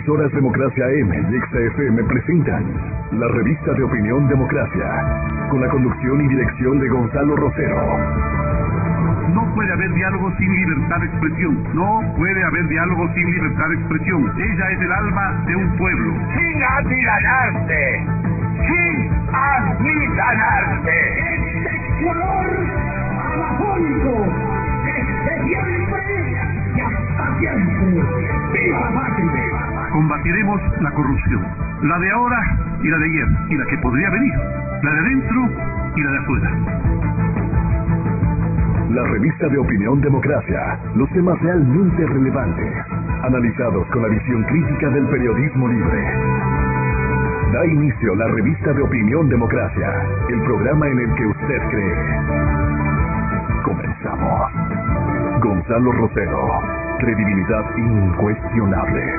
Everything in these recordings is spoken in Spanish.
Emisoras Democracia M y XFM presentan la revista de opinión Democracia, con la conducción y dirección de Gonzalo Rosero. No puede haber diálogo sin libertad de expresión. No puede haber diálogo sin libertad de expresión. Ella es el alma de un pueblo. Sin amilanarse. Sin amilanarse. Ecuador amazónico. Desde siempre y hasta siempre. ¡Viva la patria! Combatiremos la corrupción. La de ahora y la de ayer. Y la que podría venir. La de adentro y la de afuera. La revista de opinión Democracia, los temas realmente relevantes, analizados con la visión crítica del periodismo libre. Da inicio la revista de opinión Democracia, el programa en el que usted cree. Comenzamos. Gonzalo Rosero, credibilidad incuestionable.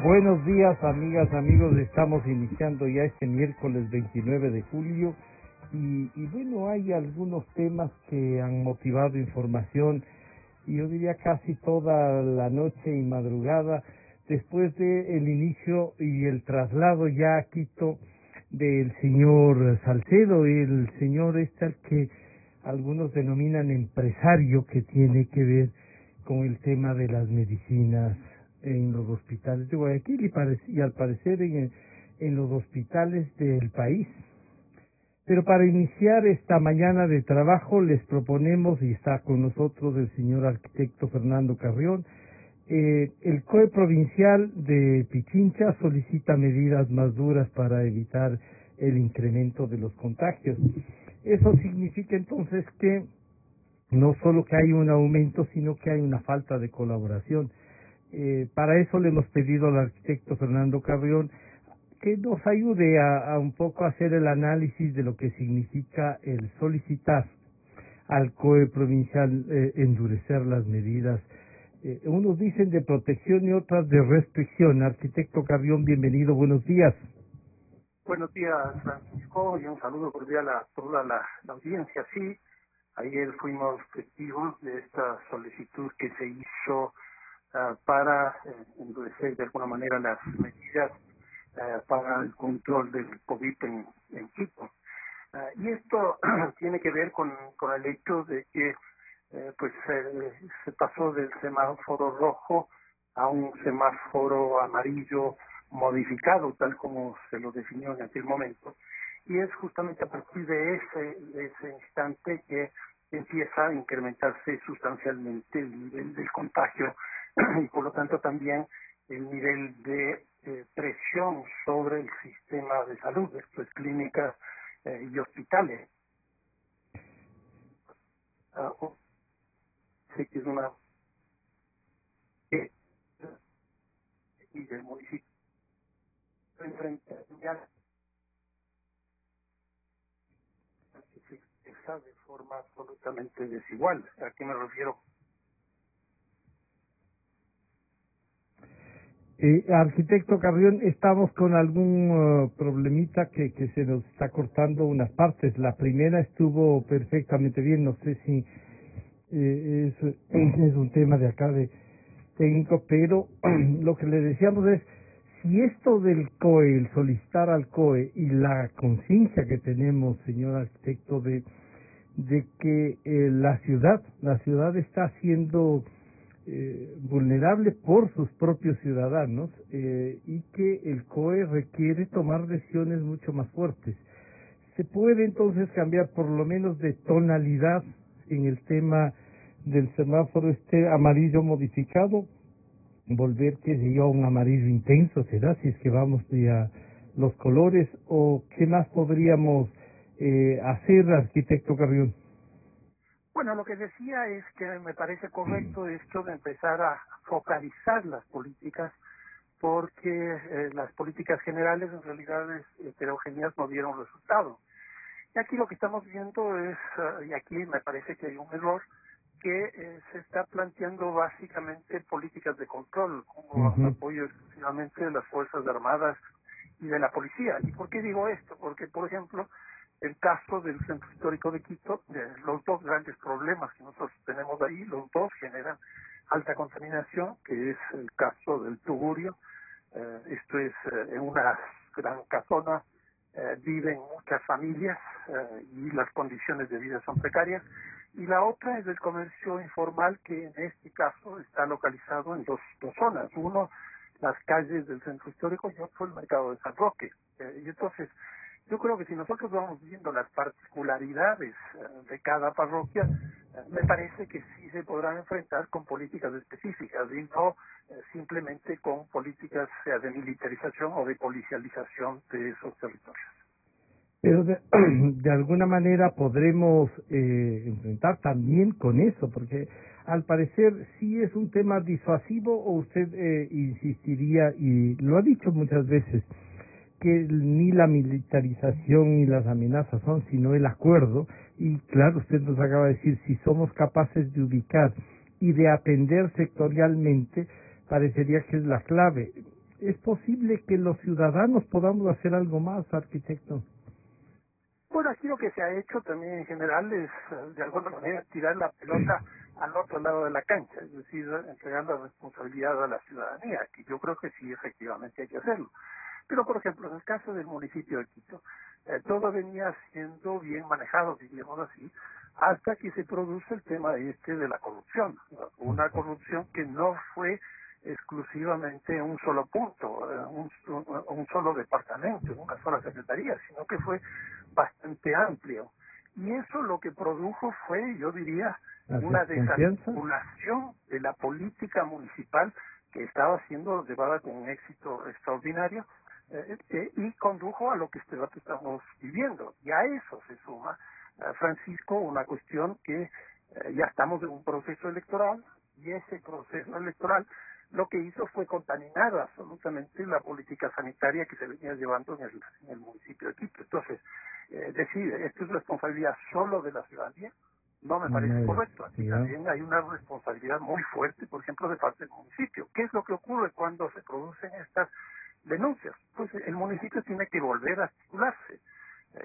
Buenos días, amigas, amigos. Estamos iniciando ya este miércoles 29 de julio y bueno, hay algunos temas que han motivado información y yo diría casi toda la noche y madrugada después del inicio y el traslado ya a Quito del señor Salcedo, el señor al que algunos denominan empresario, que tiene que ver con el tema de las medicinas en los hospitales de Guayaquil y al parecer en los hospitales del país. Pero para iniciar esta mañana de trabajo les proponemos, y está con nosotros el señor arquitecto Fernando Carrión, el COE provincial de Pichincha solicita medidas más duras para evitar el incremento de los contagios. Eso significa entonces que no solo que hay un aumento, sino que hay una falta de colaboración. Para eso le hemos pedido al arquitecto Fernando Carrión que nos ayude a un poco a hacer el análisis de lo que significa el solicitar al COE provincial endurecer las medidas. Unos dicen de protección y otras de restricción. Arquitecto Carrión, bienvenido, buenos días. Buenos días, Francisco, y un saludo cordial a toda la audiencia. Sí, ayer fuimos testigos de esta solicitud que se hizo para endurecer de alguna manera las medidas para el control del COVID en Quito. Y esto tiene que ver con el hecho de que se pasó del semáforo rojo a un semáforo amarillo modificado, tal como se lo definió en aquel momento. Y es justamente a partir de ese instante que empieza a incrementarse sustancialmente el nivel del contagio y por lo tanto también el nivel de presión sobre el sistema de salud, esto es clínicas y hospitales. Sé que es una y del municipio enfrenta ya se expresa de forma absolutamente desigual. ¿A qué me refiero? Arquitecto Carrión, estamos con algún problemita que se nos está cortando unas partes. La primera estuvo perfectamente bien, no sé si es un tema de acá de técnico, pero lo que le decíamos es, si esto del COE, el solicitar al COE y la conciencia que tenemos, señor arquitecto, de que la ciudad está siendo vulnerable por sus propios ciudadanos y que el COE requiere tomar decisiones mucho más fuertes. ¿Se puede entonces cambiar por lo menos de tonalidad en el tema del semáforo amarillo modificado? Volver, qué sé yo, a un amarillo intenso, ¿será? Si es que vamos ya los colores, o qué más podríamos hacer, arquitecto Carrión. Bueno, lo que decía es que me parece correcto esto de empezar a focalizar las políticas, porque las políticas generales en realidad heterogéneas no dieron resultado. Y aquí lo que estamos viendo es, y aquí me parece que hay un error, que se está planteando básicamente políticas de control, como apoyo exclusivamente de las Fuerzas Armadas y de la policía. ¿Y por qué digo esto? Porque, por ejemplo, el caso del Centro Histórico de Quito, los dos grandes problemas que nosotros tenemos ahí, los dos generan alta contaminación, que es el caso del Tugurio. Esto es en una gran casona, viven muchas familias y las condiciones de vida son precarias. Y la otra es el comercio informal, que en este caso está localizado en dos zonas. Uno, las calles del centro histórico, y otro, el mercado de San Roque. Y entonces, yo creo que si nosotros vamos viendo las particularidades de cada parroquia, me parece que sí se podrán enfrentar con políticas específicas y no simplemente con políticas de militarización o de policialización de esos territorios. Pero de alguna manera podremos enfrentar también con eso, porque al parecer sí es un tema disuasivo, o usted insistiría, y lo ha dicho muchas veces, que ni la militarización ni las amenazas son, sino el acuerdo. Y claro, usted nos acaba de decir, si somos capaces de ubicar y de atender sectorialmente, parecería que es la clave. ¿Es posible que los ciudadanos podamos hacer algo más, arquitecto? Bueno, aquí lo que se ha hecho también en general es, de alguna manera, tirar la pelota al otro lado de la cancha, es decir, entregar la responsabilidad a la ciudadanía, que yo creo que sí, efectivamente hay que hacerlo. Pero, por ejemplo, en el caso del municipio de Quito, todo venía siendo bien manejado, diríamos así, hasta que se produce el tema de la corrupción, ¿no? Una corrupción que no fue exclusivamente un solo punto, un solo departamento, una sola secretaría, sino que fue bastante amplio. Y eso lo que produjo fue, yo diría, una desarticulación de la política municipal, que estaba siendo llevada con un éxito extraordinario, y condujo a lo que estamos viviendo. Y a eso se suma, Francisco, una cuestión que ya estamos en un proceso electoral, y ese proceso electoral lo que hizo fue contaminar absolutamente la política sanitaria que se venía llevando en el municipio de Quito. Entonces, decir, esto es responsabilidad solo de la ciudadanía, no me parece correcto. Aquí también hay una responsabilidad muy fuerte, por ejemplo, de parte del municipio. ¿Qué es lo que ocurre cuando se producen estas denuncias? Pues el municipio tiene que volver a articularse.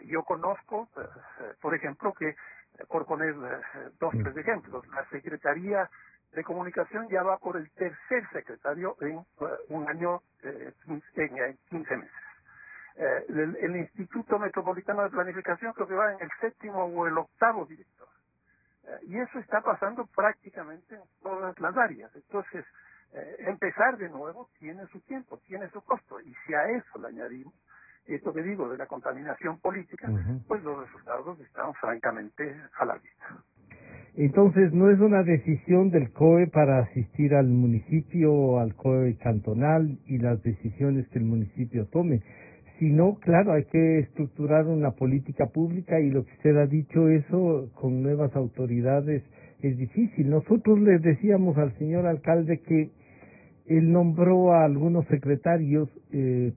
Yo conozco, por ejemplo, que, por poner tres ejemplos, la Secretaría de Comunicación ya va por el tercer secretario en un año, en 15 meses. El Instituto Metropolitano de Planificación creo que va en el 7º o el 8º director. Y eso está pasando prácticamente en todas las áreas. Entonces, empezar de nuevo tiene su tiempo, tiene su costo. Y si a eso le añadimos esto que digo de la contaminación política, pues los resultados están francamente a la vista. Entonces, no es una decisión del COE para asistir al municipio o al COE cantonal y las decisiones que el municipio tome, sino, claro, hay que estructurar una política pública, y lo que usted ha dicho, eso con nuevas autoridades es difícil. Nosotros le decíamos al señor alcalde que él nombró a algunos secretarios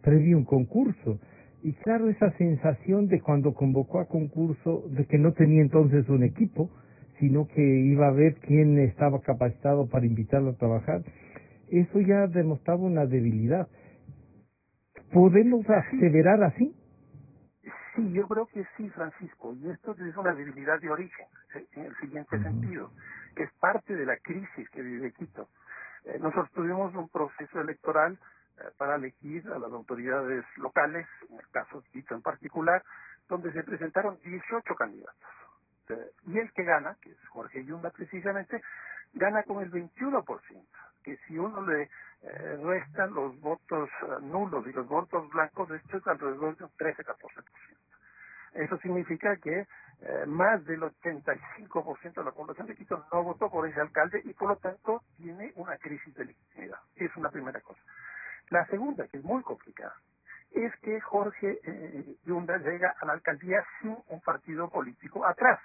previo un concurso, y claro, esa sensación de cuando convocó a concurso, de que no tenía entonces un equipo, sino que iba a ver quién estaba capacitado para invitarlo a trabajar, eso ya demostraba una debilidad. ¿Podemos aseverar así? Sí, yo creo que sí, Francisco, y esto es una debilidad de origen, en el siguiente sentido, que es parte de la crisis que vive Quito. Nosotros tuvimos un proceso electoral para elegir a las autoridades locales, en el caso de Quito en particular, donde se presentaron 18 candidatos. Y el que gana, que es Jorge Yunda precisamente, gana con el 21%, que si uno le restan los votos nulos y los votos blancos, esto es alrededor de un 13-14%. Eso significa que más del 85% de la población de Quito no votó por ese alcalde y por lo tanto tiene una crisis de legitimidad. Es una primera cosa. La segunda, que es muy complicada, es que Jorge Yunda llega a la alcaldía sin un partido político atrás.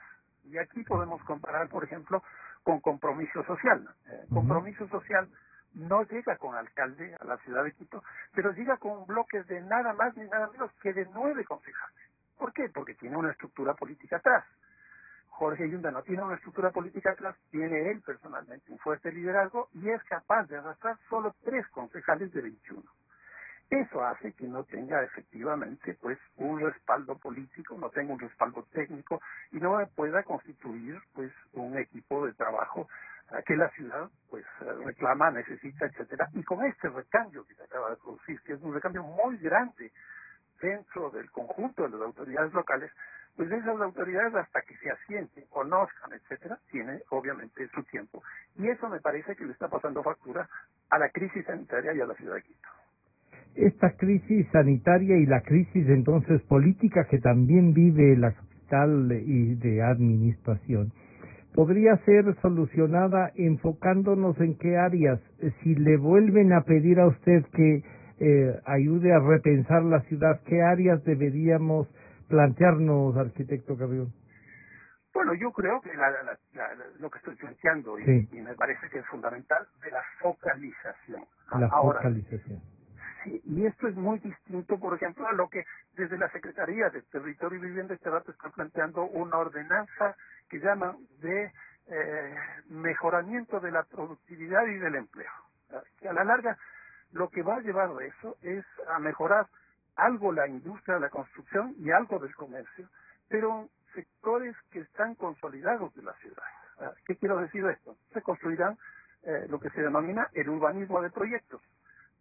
Y aquí podemos comparar, por ejemplo, con Compromiso Social. Compromiso Social no llega con alcalde a la ciudad de Quito, pero llega con bloques de nada más ni nada menos que de 9 concejales. ¿Por qué? Porque tiene una estructura política atrás. Jorge Yunda no tiene una estructura política atrás, tiene él personalmente un fuerte liderazgo y es capaz de arrastrar solo 3 concejales de 21. Eso hace que no tenga efectivamente pues un respaldo político, no tenga un respaldo técnico y no pueda constituir pues un equipo de trabajo que la ciudad pues reclama, necesita, etcétera. Y con este recambio que se acaba de producir, que es un recambio muy grande dentro del conjunto de las autoridades locales, pues esas autoridades hasta que se asienten, conozcan, etcétera, tiene obviamente su tiempo. Y eso me parece que le está pasando factura a la crisis sanitaria y a la ciudad de Quito. Esta crisis sanitaria y la crisis entonces política que también vive la capital y de administración, podría ser solucionada enfocándonos en qué áreas. Si le vuelven a pedir a usted que ayude a repensar la ciudad, ¿qué áreas deberíamos plantearnos, arquitecto Carrión? Bueno, yo creo que lo que estoy planteando sí. y me parece que es fundamental, de la focalización. La focalización. Sí, y esto es muy distinto, por ejemplo, a lo que desde la Secretaría de Territorio y Vivienda este rato está planteando una ordenanza que llaman de mejoramiento de la productividad y del empleo. Que a la larga lo que va a llevar de eso es a mejorar algo la industria de la construcción y algo del comercio, pero sectores que están consolidados de la ciudad. ¿Qué quiero decir de esto? Se construirán lo que se denomina el urbanismo de proyectos.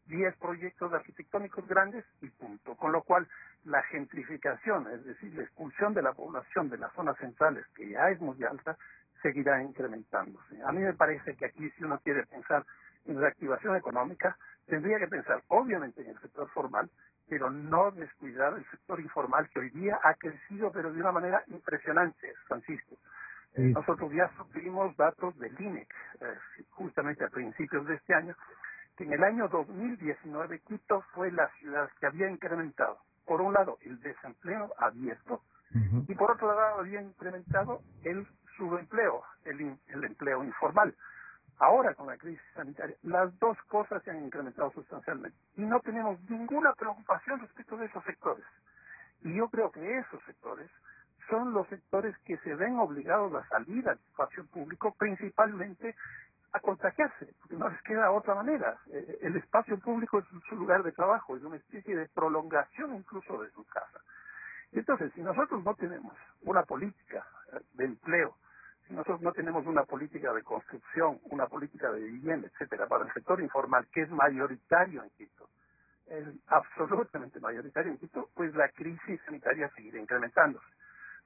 10 proyectos arquitectónicos grandes y punto. Con lo cual, la gentrificación, es decir, la expulsión de la población de las zonas centrales, que ya es muy alta, seguirá incrementándose. A mí me parece que aquí, si uno quiere pensar en reactivación económica, tendría que pensar, obviamente, en el sector formal, pero no descuidar el sector informal, que hoy día ha crecido, pero de una manera impresionante, Francisco. Nosotros ya supimos datos del INEC, justamente a principios de este año, que en el año 2019 Quito fue la ciudad que había incrementado, por un lado, el desempleo abierto, y por otro lado había incrementado el subempleo, el empleo informal. Ahora, con la crisis sanitaria, las dos cosas se han incrementado sustancialmente y no tenemos ninguna preocupación respecto de esos sectores. Y yo creo que esos sectores son los sectores que se ven obligados a salir al espacio público, principalmente a contagiarse, porque no les queda otra manera. El espacio público es su lugar de trabajo, es una especie de prolongación incluso de su casa. Entonces, si nosotros no tenemos una política de empleo, si nosotros no tenemos una política de construcción, una política de vivienda, etcétera, para el sector informal, que es mayoritario en Quito, es absolutamente mayoritario en Quito, pues la crisis sanitaria seguirá incrementándose.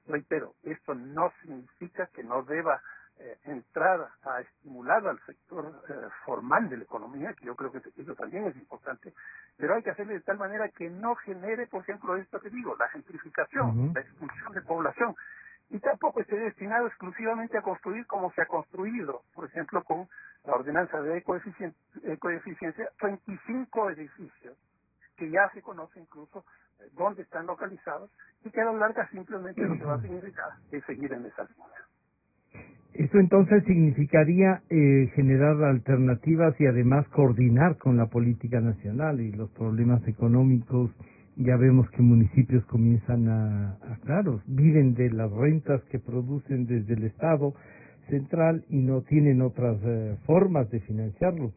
Reitero, esto no significa que no deba entrar a estimular al sector formal de la economía, que yo creo que eso también es importante, pero hay que hacerlo de tal manera que no genere, por ejemplo, esto que digo, la gentrificación, la expulsión de población, y tampoco esté destinado exclusivamente a construir como se ha construido, por ejemplo, con la ordenanza de coeficiencia, 25 edificios que ya se conoce incluso dónde están localizados y que a la larga simplemente lo que va a significar es seguir en esa línea. Eso entonces significaría generar alternativas y además coordinar con la política nacional y los problemas económicos. Ya vemos que municipios comienzan claro, viven de las rentas que producen desde el Estado central y no tienen otras formas de financiarlo.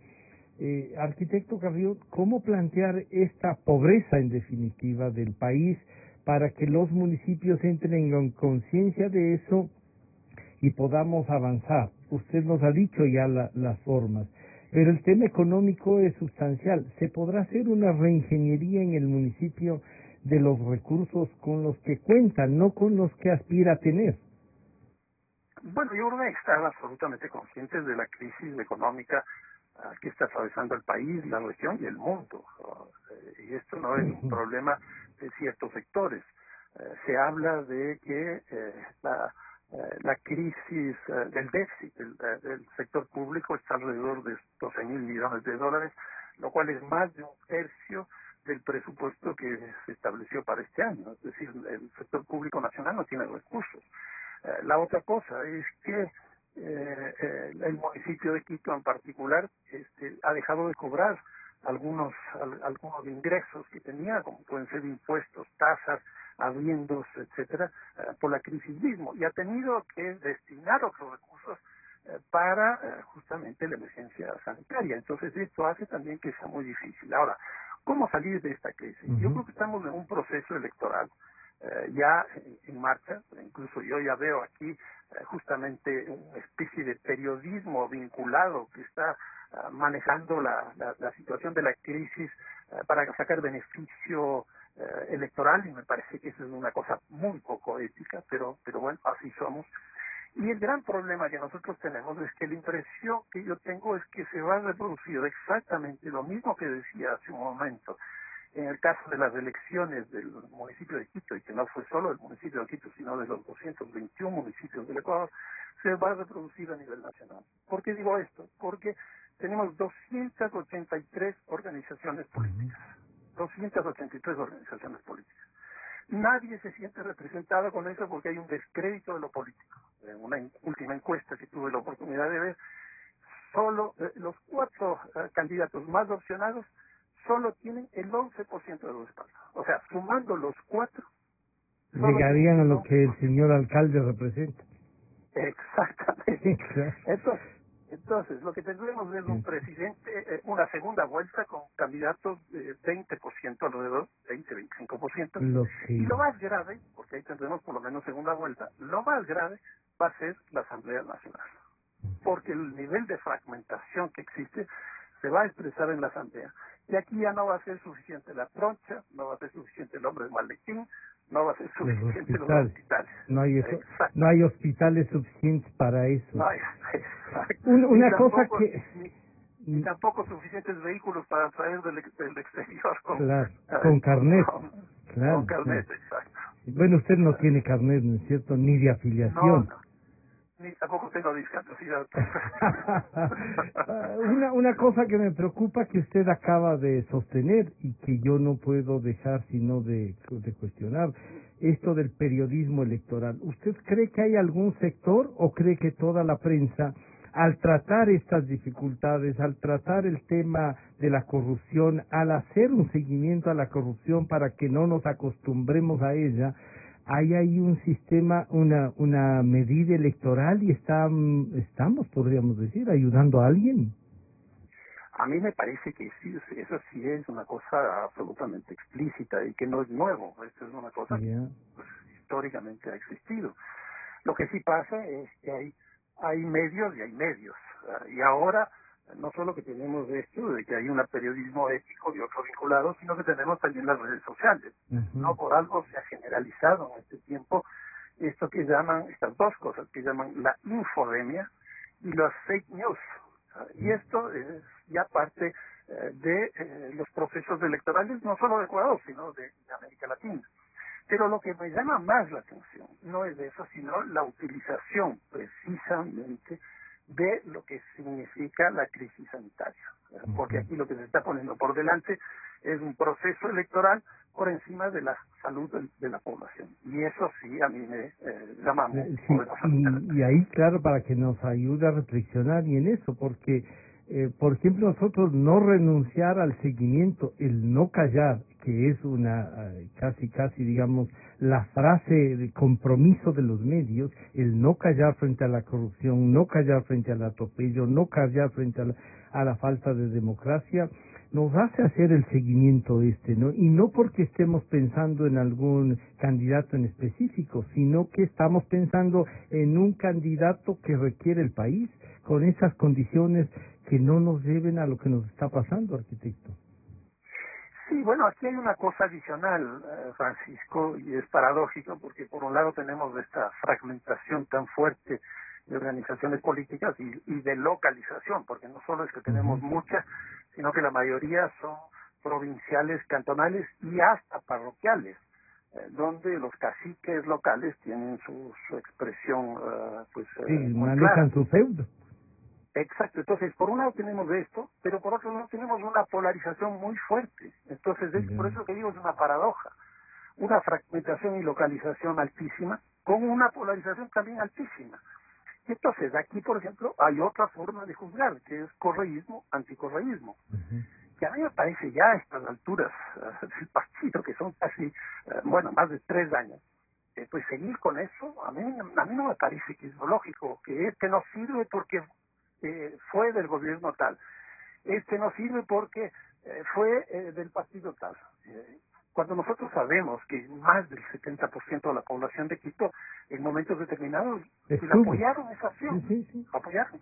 Arquitecto Carrión, ¿cómo plantear esta pobreza en definitiva del país para que los municipios entren en conciencia de eso y podamos avanzar? Usted nos ha dicho ya las formas, pero el tema económico es sustancial. ¿Se podrá hacer una reingeniería en el municipio de los recursos con los que cuenta, no con los que aspira a tener? Bueno, yo creo que están absolutamente conscientes de la crisis económica que está atravesando el país, la región y el mundo. Y esto no es un problema de ciertos sectores. se habla de que la crisis del déficit del sector público está alrededor de 12.000 millones de dólares, lo cual es más de un tercio del presupuesto que se estableció para este año. Es decir, el sector público nacional no tiene recursos. La otra cosa es que el municipio de Quito en particular ha dejado de cobrar algunos ingresos que tenía, como pueden ser impuestos, tasas, arriendos, etcétera, por la crisis mismo, y ha tenido que destinar otros recursos para justamente la emergencia sanitaria. Entonces esto hace también que sea muy difícil. Ahora, ¿cómo salir de esta crisis? Yo creo que estamos en un proceso electoral ya en marcha. Incluso yo ya veo aquí justamente una especie de periodismo vinculado que está manejando la situación de la crisis para sacar beneficio electoral, y me parece que eso es una cosa muy poco ética, pero bueno, así somos. Y el gran problema que nosotros tenemos es que la impresión que yo tengo es que se va a reproducir exactamente lo mismo que decía hace un momento en el caso de las elecciones del municipio de Quito, y que no fue solo el municipio de Quito, sino de los 221 municipios del Ecuador, se va a reproducir a nivel nacional. ¿Por qué digo esto? Porque tenemos 283 organizaciones políticas. 283 organizaciones políticas. Nadie se siente representado con eso porque hay un descrédito de lo político. En una última encuesta que tuve la oportunidad de ver, solo los 4 candidatos más opcionados solo tienen el 11% de los espacios. O sea, sumando los 4... llegarían a lo que el señor alcalde representa. Exactamente. Entonces, lo que tendremos es un presidente, una segunda vuelta con candidatos de 20% alrededor, 20-25%. Y lo más grave, porque ahí tendremos por lo menos segunda vuelta, lo más grave va a ser la Asamblea Nacional. Porque el nivel de fragmentación que existe se va a expresar en la Asamblea. Y aquí ya no va a ser suficiente la troncha, no va a ser suficiente el hombre de maletín, no va a ser suficiente los hospitales. No hay hospitales suficientes para eso. No hay, una cosa que... Ni tampoco suficientes vehículos para traer del exterior con carnet. Con carnet, exacto. Bueno, usted no tiene carnet, ¿no es cierto? Ni de afiliación. No. Ni tampoco tengo discapacidad. Una cosa que me preocupa que usted acaba de sostener y que yo no puedo dejar sino de cuestionar, esto del periodismo electoral. ¿Usted cree que hay algún sector o cree que toda la prensa, al tratar estas dificultades, al tratar el tema de la corrupción, al hacer un seguimiento a la corrupción para que no nos acostumbremos a ella, hay ahí un sistema, una medida electoral y estamos, podríamos decir, ayudando a alguien? A mí me parece que sí, eso sí es una cosa absolutamente explícita y que no es nuevo. Esto es una cosa que históricamente ha existido. Lo que sí pasa es que hay medios y hay medios. Y ahora, no solo que tenemos esto de que hay un periodismo ético y otro vinculado, sino que tenemos también las redes sociales. No por algo se ha generalizado en este tiempo estas dos cosas que llaman la infodemia y las fake news. Y esto es ya parte de los procesos electorales, no solo de Ecuador, sino de América Latina. Pero lo que me llama más la atención no es eso, sino la utilización precisamente de lo que significa la crisis sanitaria. Porque aquí lo que se está poniendo por delante es un proceso electoral por encima de la salud de la población. Y eso sí a mí me llama mucho. Y ahí, claro, para que nos ayude a reflexionar y en eso, porque, por ejemplo, nosotros no renunciar al seguimiento, el no callar, que es una casi, digamos, la frase de compromiso de los medios, el no callar frente a la corrupción, no callar frente al atropello, no callar frente a la falta de democracia, nos hace hacer el seguimiento ¿no? Y no porque estemos pensando en algún candidato en específico, sino que estamos pensando en un candidato que requiere el país, con esas condiciones que no nos lleven a lo que nos está pasando, arquitecto. Sí, bueno, aquí hay una cosa adicional, Francisco, y es paradójico, porque por un lado tenemos esta fragmentación tan fuerte de organizaciones políticas y de localización, porque no solo es que tenemos muchas, sino que la mayoría son provinciales, cantonales y hasta parroquiales. donde los caciques locales tienen su expresión, sí, muy manejan clara. su feudo. Exacto, entonces por un lado tenemos esto, pero por otro lado tenemos una polarización muy fuerte. Entonces es por eso que digo, es una paradoja, una fragmentación y localización altísima, con una polarización también altísima. Y entonces aquí, por ejemplo, hay otra forma de juzgar, que es correísmo, anticorreísmo, que a mí me parece ya a estas alturas del partido, que son casi, más de 3 años, pues seguir con eso, a mí no me parece que es lo lógico, que no sirve porque fue del gobierno tal, no sirve porque fue del partido tal. Cuando nosotros sabemos que más del 70% de la población de Quito en momentos determinados pues, apoyaron esa acción, apoyaron.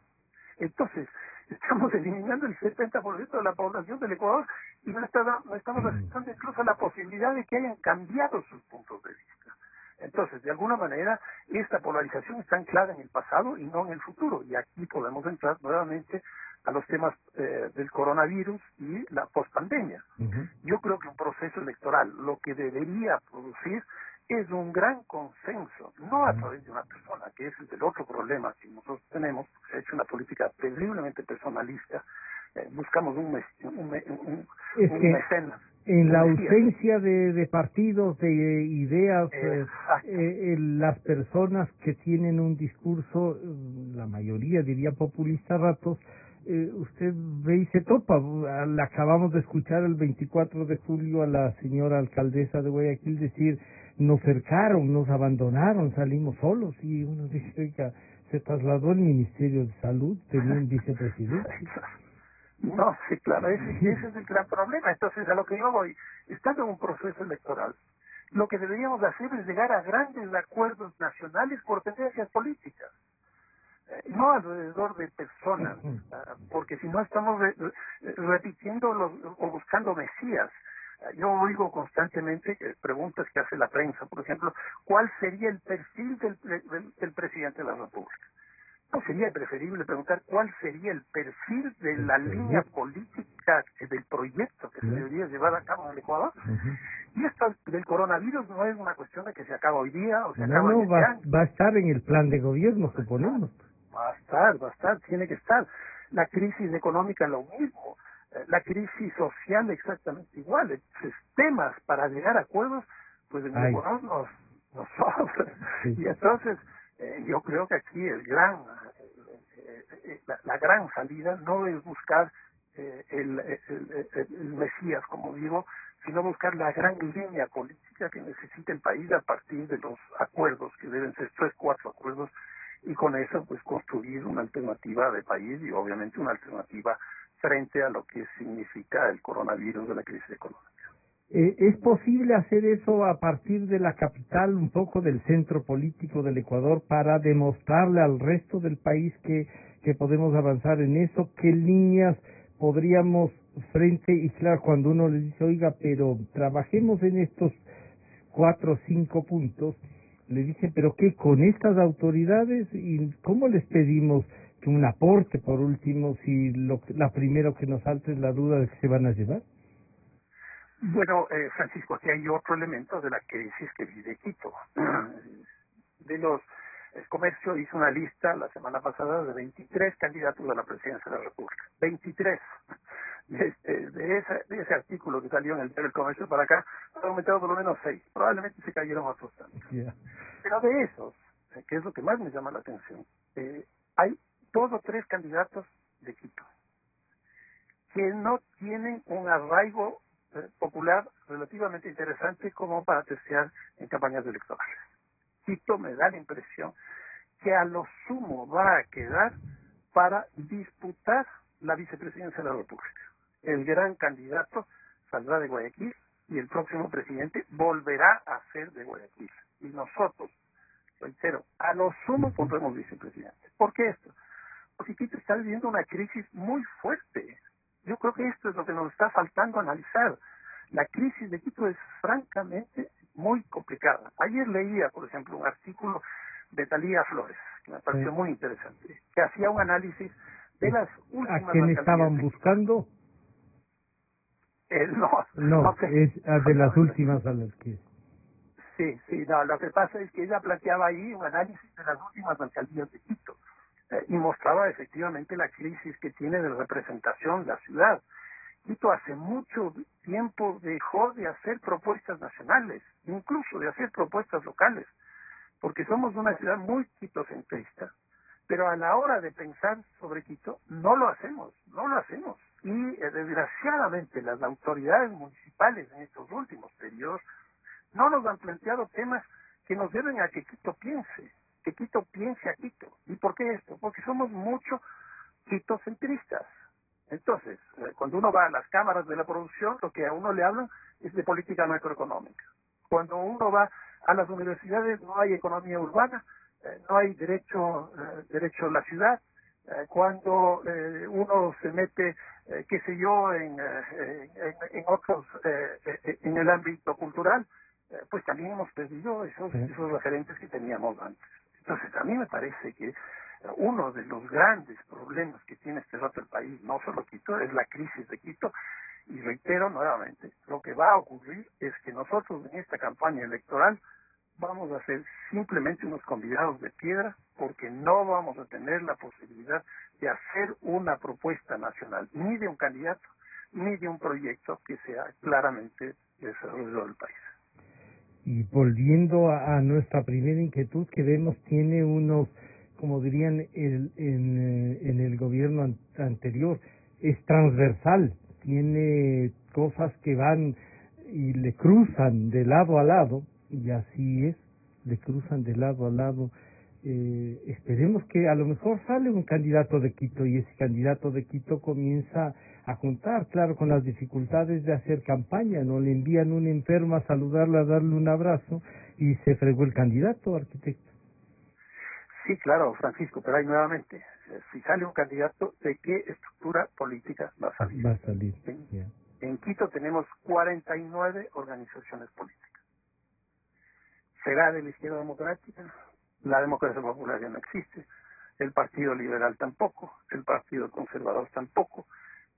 Entonces, estamos eliminando el 70% de la población del Ecuador y no estamos aceptando incluso la posibilidad de que hayan cambiado sus puntos de vista. Entonces, de alguna manera, esta polarización está anclada en el pasado y no en el futuro. Y aquí podemos entrar nuevamente a los temas del coronavirus y la pospandemia. Yo creo que un proceso electoral lo que debería producir es un gran consenso, no a través de una persona, que ese es el otro problema que nosotros tenemos. Se ha hecho una política terriblemente personalista. Buscamos un mecenas. En la ausencia de partidos, de ideas, las personas que tienen un discurso, la mayoría diría populista a ratos, usted ve y se topa. Acabamos de escuchar el 24 de julio a la señora alcaldesa de Guayaquil decir, nos cercaron, nos abandonaron, salimos solos, y uno dice, oiga, se trasladó al Ministerio de Salud, tenía un vicepresidente. No, sí, claro, ese es el gran problema. Entonces, a lo que yo voy, estando en un proceso electoral, lo que deberíamos hacer es llegar a grandes acuerdos nacionales por tendencias políticas, no alrededor de personas, porque si no estamos repitiendo o buscando mesías. Yo oigo constantemente preguntas que hace la prensa, por ejemplo, ¿cuál sería el perfil del presidente de la República? ¿No sería preferible preguntar cuál sería el perfil de la línea política del proyecto que se debería llevar a cabo en el Ecuador? Y esto del coronavirus no es una cuestión de que se acaba hoy día o se acaba en este año. Va a estar en el plan de gobierno, suponemos. Va a estar, tiene que estar. La crisis económica lo mismo, la crisis social exactamente igual. Entonces, temas para llegar a acuerdos, pues en el Ecuador nos sobran. Y entonces, yo creo que aquí la gran salida no es buscar el Mesías, como digo, sino buscar la gran línea política que necesita el país a partir de los acuerdos, que deben ser 3, 4 acuerdos, y con eso pues construir una alternativa de país y obviamente una alternativa frente a lo que significa el coronavirus de la crisis económica. ¿Es posible hacer eso a partir de la capital, un poco del centro político del Ecuador, para demostrarle al resto del país que podemos avanzar en eso? ¿Qué líneas podríamos frente? Y claro, cuando uno le dice, oiga, pero trabajemos en estos 4 o 5 puntos, le dicen, pero ¿qué? ¿Con estas autoridades? ¿Y cómo les pedimos que un aporte, por último, si la primero que nos salta es la duda de que se van a llevar? Bueno, Francisco, aquí hay otro elemento de la crisis que vive Quito. El comercio hizo una lista la semana pasada de 23 candidatos a la presidencia de la República. 23. De ese artículo que salió en el diario del Comercio para acá, han aumentado por lo menos 6. Probablemente se cayeron otros tantos. Pero de esos, que es lo que más me llama la atención, hay 2 o 3 candidatos de Quito que no tienen un arraigo popular relativamente interesante como para testear en campañas electorales. Quito me da la impresión que a lo sumo va a quedar para disputar la vicepresidencia de la República. El gran candidato saldrá de Guayaquil y el próximo presidente volverá a ser de Guayaquil. Y nosotros, reitero, a lo sumo pondremos vicepresidente. ¿Por qué esto? Porque Quito está viviendo una crisis muy fuerte. Yo creo que esto es lo que nos está faltando analizar. La crisis de Quito es francamente muy complicada. Ayer leía, por ejemplo, un artículo de Talía Flores, que me pareció muy interesante, que hacía un análisis de las últimas... ¿A quién estaban buscando? No es de las últimas a las que... Sí, no, lo que pasa es que ella planteaba ahí un análisis de las últimas alcaldías de Quito y mostraba efectivamente la crisis que tiene de representación la ciudad. Quito hace mucho tiempo dejó de hacer propuestas nacionales, incluso de hacer propuestas locales, porque somos una ciudad muy quitocentrista, pero a la hora de pensar sobre Quito no lo hacemos. Y desgraciadamente las autoridades municipales en estos últimos periodos no nos han planteado temas que nos lleven a que Quito piense a Quito. ¿Y por qué esto? Porque somos mucho quitocentristas. Entonces, cuando uno va a las cámaras de la producción, lo que a uno le hablan es de política macroeconómica. Cuando uno va a las universidades, no hay economía urbana, no hay derecho a la ciudad. Cuando uno se mete, qué sé yo, en otros, en el ámbito cultural, pues también hemos perdido esos referentes que teníamos antes. Entonces, a mí me parece que uno de los grandes problemas que tiene este rato el país, no solo Quito, es la crisis de Quito. Y reitero nuevamente, lo que va a ocurrir es que nosotros en esta campaña electoral vamos a ser simplemente unos convidados de piedra, porque no vamos a tener la posibilidad de hacer una propuesta nacional, ni de un candidato, ni de un proyecto que sea claramente desarrollo del país. Y volviendo a nuestra primera inquietud, que vemos tiene unos, como dirían en el gobierno anterior, es transversal, tiene cosas que van y le cruzan de lado a lado, y así es, le cruzan de lado a lado. Esperemos que a lo mejor sale un candidato de Quito y ese candidato de Quito comienza a juntar, claro, con las dificultades de hacer campaña, no le envían un enfermo a saludarla, a darle un abrazo y se fregó el candidato, arquitecto. Sí, claro, Francisco, pero ahí nuevamente, si sale un candidato, ¿de qué estructura política va a salir? Va a salir. En Quito tenemos 49 organizaciones políticas. ¿Será de la izquierda democrática? La democracia popular ya no existe, el Partido Liberal tampoco, el Partido Conservador tampoco,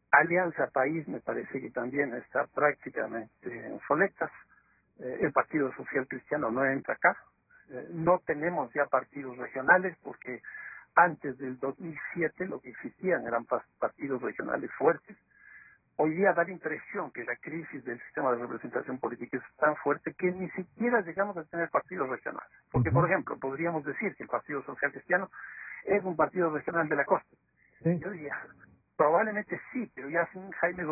Alianza País me parece que también está prácticamente en soletas, el Partido Social Cristiano no entra acá, no tenemos ya partidos regionales porque antes del 2007 lo que existían eran partidos regionales fuertes. Hoy día da la impresión que la crisis del sistema de representación política es tan fuerte que ni siquiera llegamos a tener partidos regionales. Porque, por ejemplo, podríamos decir que el Partido Social Cristiano es un partido regional de la costa. Sí. Yo diría, probablemente sí, pero ya sin Jaime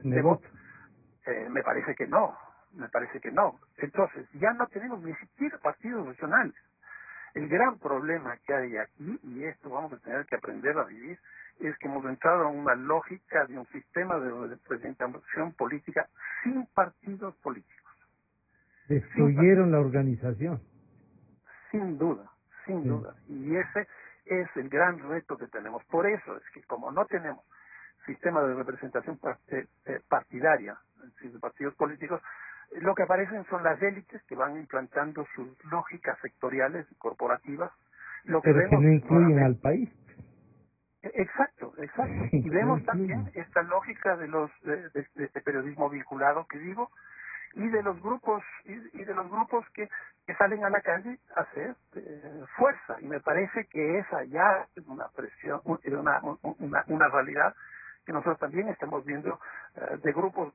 Nebot, me parece que no. Entonces, ya no tenemos ni siquiera partidos regionales. El gran problema que hay aquí, y esto vamos a tener que aprender a vivir, es que hemos entrado en una lógica de un sistema de representación política sin partidos políticos. Destruyeron la organización. Sin duda. Y ese es el gran reto que tenemos. Por eso es que como no tenemos sistema de representación partidaria, es decir, de partidos políticos, lo que aparecen son las élites que van implantando sus lógicas sectoriales y corporativas. Pero que no incluyen al país. Exacto. Y vemos también esta lógica de este periodismo vinculado que digo, y de los grupos que salen a la calle a hacer fuerza. Y me parece que esa ya es una presión, una realidad que nosotros también estamos viendo de grupos.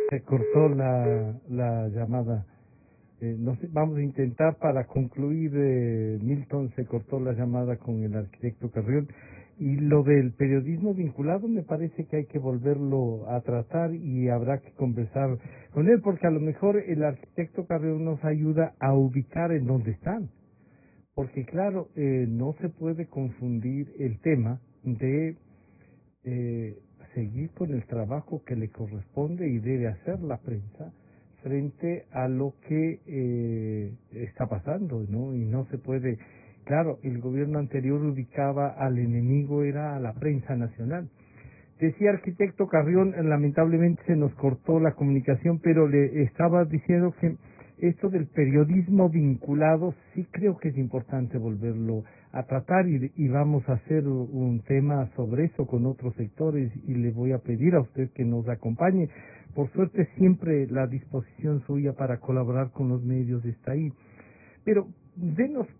Se cortó la llamada. No sé, vamos a intentar para concluir, Milton, se cortó la llamada con el arquitecto Carrión. Y lo del periodismo vinculado me parece que hay que volverlo a tratar y habrá que conversar con él, porque a lo mejor el arquitecto Carrión nos ayuda a ubicar en dónde están. Porque claro, no se puede confundir el tema de seguir con el trabajo que le corresponde y debe hacer la prensa frente a lo que está pasando, ¿no? Y no se puede. Claro, el gobierno anterior ubicaba al enemigo, era a la prensa nacional. Decía arquitecto Carrión, lamentablemente se nos cortó la comunicación, pero le estaba diciendo que esto del periodismo vinculado sí creo que es importante volverlo a tratar y vamos a hacer un tema sobre eso con otros sectores y le voy a pedir a usted que nos acompañe. Por suerte siempre la disposición suya para colaborar con los medios está ahí. Pero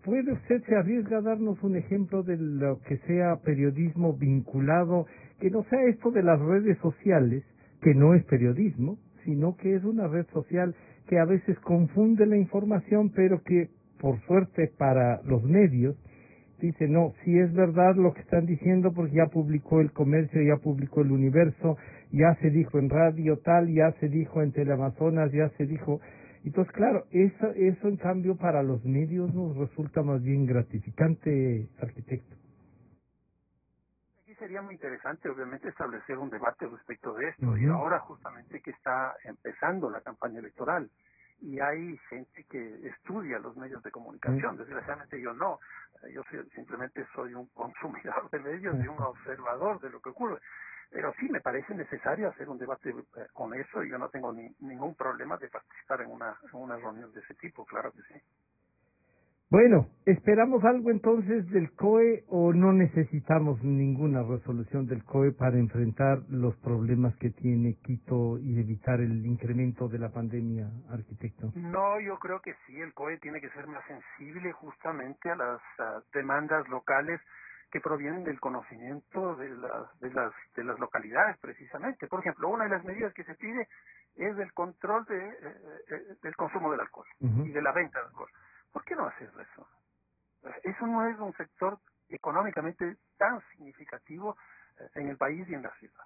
¿puede usted se arriesga a darnos un ejemplo de lo que sea periodismo vinculado, que no sea esto de las redes sociales, que no es periodismo, sino que es una red social que a veces confunde la información, pero que por suerte para los medios dice, no, si es verdad lo que están diciendo porque ya publicó El Comercio, ya publicó El Universo, ya se dijo en radio tal, ya se dijo en Teleamazonas, ya se dijo. Entonces, claro, eso en cambio para los medios nos resulta más bien gratificante, arquitecto. Aquí sería muy interesante, obviamente, establecer un debate respecto de esto. Y ahora justamente que está empezando la campaña electoral y hay gente que estudia los medios de comunicación. Desgraciadamente yo no. Yo simplemente soy un consumidor de medios y un observador de lo que ocurre. Pero sí me parece necesario hacer un debate con eso y yo no tengo ningún problema de participar en una reunión de ese tipo, claro que sí. Bueno, ¿esperamos algo entonces del COE o no necesitamos ninguna resolución del COE para enfrentar los problemas que tiene Quito y evitar el incremento de la pandemia, arquitecto? No, yo creo que sí, el COE tiene que ser más sensible justamente a las demandas locales que provienen del conocimiento de las localidades precisamente. Por ejemplo, una de las medidas que se pide es el control del consumo del alcohol y de la venta de alcohol. ¿Por qué no hacer eso? Eso no es un sector económicamente tan significativo en el país y en la ciudad.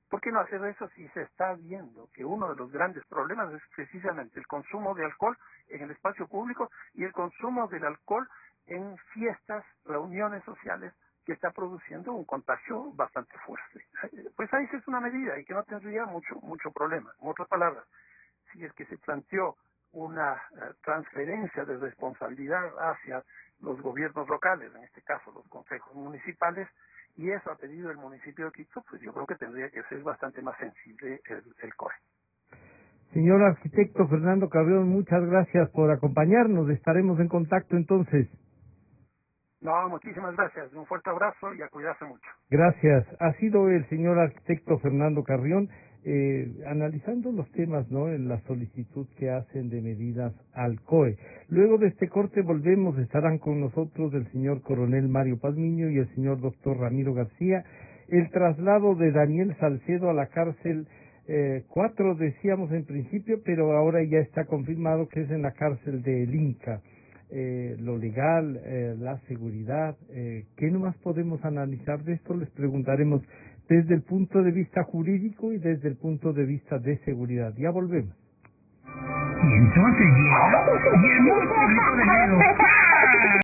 ¿Por qué no hacer eso si se está viendo que uno de los grandes problemas es precisamente el consumo de alcohol en el espacio público y el consumo del alcohol en fiestas, reuniones sociales, que está produciendo un contagio bastante fuerte? Pues ahí sí es una medida y que no tendría mucho problema. En otras palabras, si es que se planteó una transferencia de responsabilidad hacia los gobiernos locales, en este caso los consejos municipales, y eso ha pedido el municipio de Quito, pues yo creo que tendría que ser bastante más sensible el COE. Señor arquitecto Fernando Carrión, muchas gracias por acompañarnos. Estaremos en contacto entonces. No, muchísimas gracias. Un fuerte abrazo y a cuidarse mucho. Gracias. Ha sido el señor arquitecto Fernando Carrión analizando los temas, ¿no?, en la solicitud que hacen de medidas al COE. Luego de este corte volvemos, estarán con nosotros el señor coronel Mario Pazmiño y el señor doctor Ramiro García. El traslado de Daniel Salcedo a la cárcel 4 decíamos en principio, pero ahora ya está confirmado que es en la cárcel de El Inca. Lo legal, la seguridad, ¿qué nomás podemos analizar de esto? Les preguntaremos desde el punto de vista jurídico y desde el punto de vista de seguridad. Ya volvemos. Y entonces llega y el monstruo de dedo